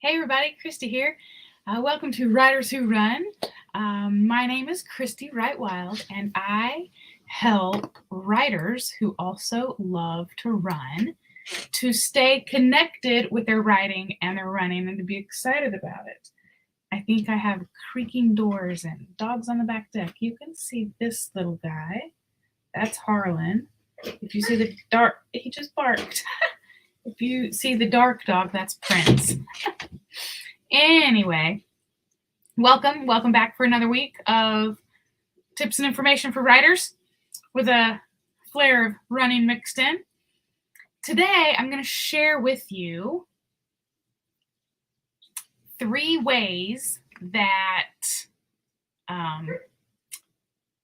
Hey everybody, Christy here. Welcome to Writers Who Run. My name is Christy Wright-Wild, and I help writers who also love to run to stay connected with their writing and their running and to be excited about it. I think I have creaking doors and dogs on the back deck. You can see this little guy. That's Harlan. If you see the dark, he just barked. If you see the dark dog, that's Prince. Anyway, welcome back for another week of tips and information for writers with a flair of running mixed in. Today, I'm going to share with you 3 ways that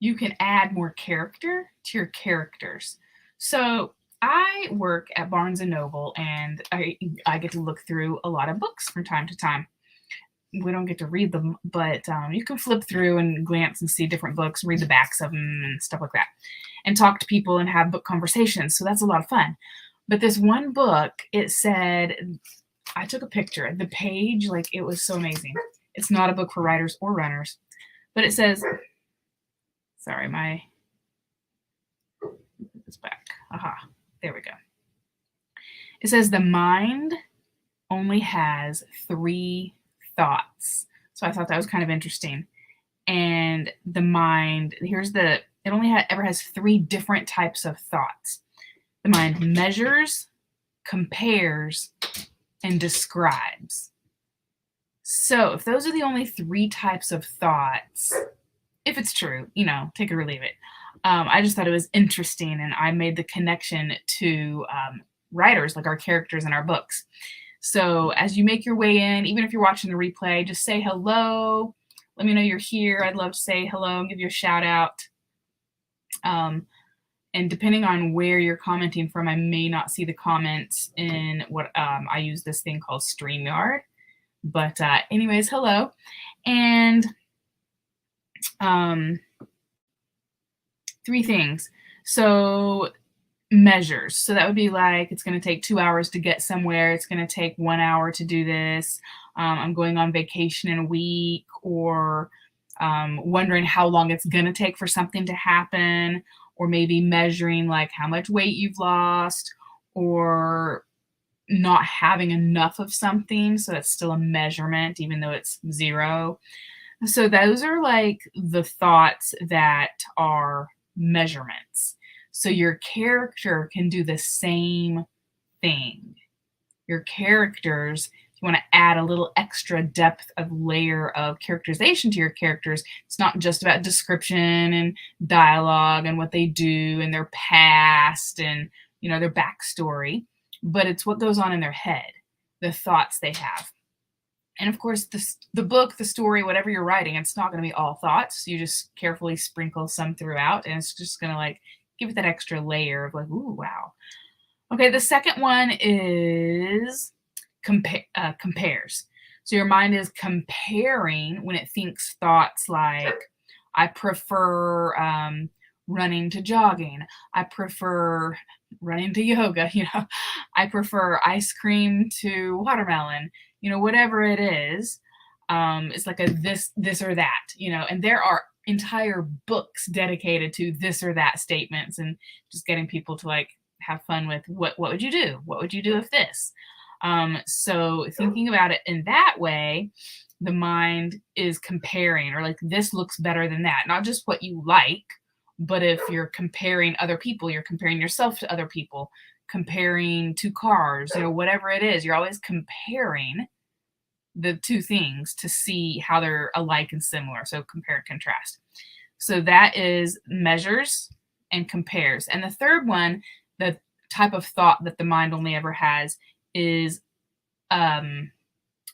you can add more character to your characters. So I work at Barnes & Noble, and I get to look through a lot of books from time to time. We don't get to read them, but you can flip through and glance and see different books, read the backs of them and stuff like that, and talk to people and have book conversations. So that's a lot of fun. But this one book, it said, I took a picture. The page, like, it was so amazing. It's not a book for writers or runners, but it says, sorry, my, it's back. Aha, there we go. It says the mind only has 3 thoughts. So I thought that was kind of interesting. And the mind, it only ever has 3 different types of thoughts. The mind measures, compares, and describes. So if those are the only 3 types of thoughts, if it's true, take it or leave it. I just thought it was interesting, and I made the connection to writers, like our characters in our books. So as you make your way in, even if you're watching the replay, just say hello. Let me know you're here. I'd love to say hello and give you a shout out. And depending on where you're commenting from, I may not see the comments in what I use this thing called StreamYard. But anyways, hello. And 3 things. So measures. So that would be like, it's going to take 2 hours to get somewhere. It's going to take 1 hour to do this. I'm going on vacation in a week, or wondering how long it's going to take for something to happen, or maybe measuring like how much weight you've lost, or not having enough of something. So that's still a measurement, even though it's 0. So those are like the thoughts that are measurements. So your character can do the same thing. Your characters, if you want to add a little extra depth of layer of characterization to your characters, it's not just about description and dialogue and what they do and their past and, their backstory, but it's what goes on in their head, the thoughts they have. And of course, the book, the story, whatever you're writing, it's not going to be all thoughts. You just carefully sprinkle some throughout, and it's just going to like give it that extra layer of like, ooh, wow. Okay, the second one is compares. So your mind is comparing when it thinks thoughts like, I prefer running to jogging. I prefer running to yoga. I prefer ice cream to watermelon. Whatever it is, it's like a this or that. And there are entire books dedicated to this or that statements, and just getting people to like have fun with what would you do? What would you do if this? So thinking about it in that way, the mind is comparing, or like, this looks better than that. Not just what you like, but if you're comparing other people, you're comparing yourself to other people, comparing 2 cars, whatever it is, you're always comparing the 2 things to see how they're alike and similar. So compare and contrast. So that is measures and compares. And the third one, the type of thought that the mind only ever has, is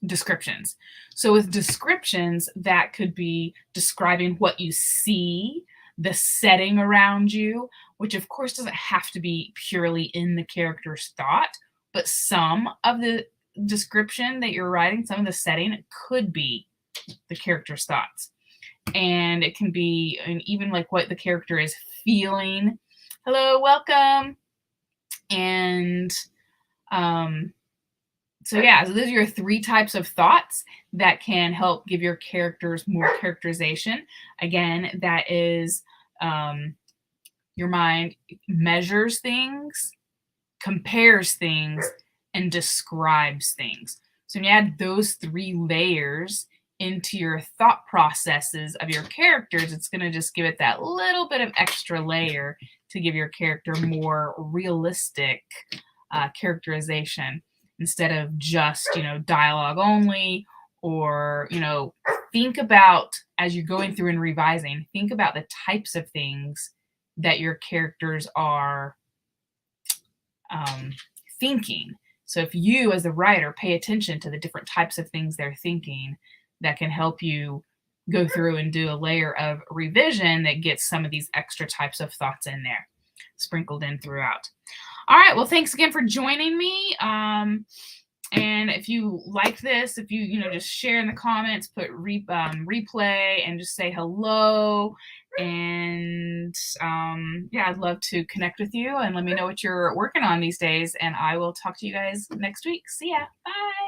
descriptions. So with descriptions, that could be describing what you see, the setting around you, which of course doesn't have to be purely in the character's thought, but some of the description that you're writing, some of the setting, could be the character's thoughts. And it can be, and even like what the character is feeling. Hello, welcome. And So yeah, so those are your 3 types of thoughts that can help give your characters more characterization. Again, that is, your mind measures things, compares things, and describes things. So when you add those 3 layers into your thought processes of your characters, it's gonna just give it that little bit of extra layer to give your character more realistic, characterization instead of just, dialogue only, or, think about, as you're going through and revising, think about the types of things that your characters are, um, thinking. So if you, as a writer, pay attention to the different types of things they're thinking, that can help you go through and do a layer of revision that gets some of these extra types of thoughts in there, sprinkled in throughout. All right. Well, thanks again for joining me. And if you like this, if you just share in the comments, put replay, and just say hello. And yeah, I'd love to connect with you and let me know what you're working on these days. And I will talk to you guys next week. See ya. Bye.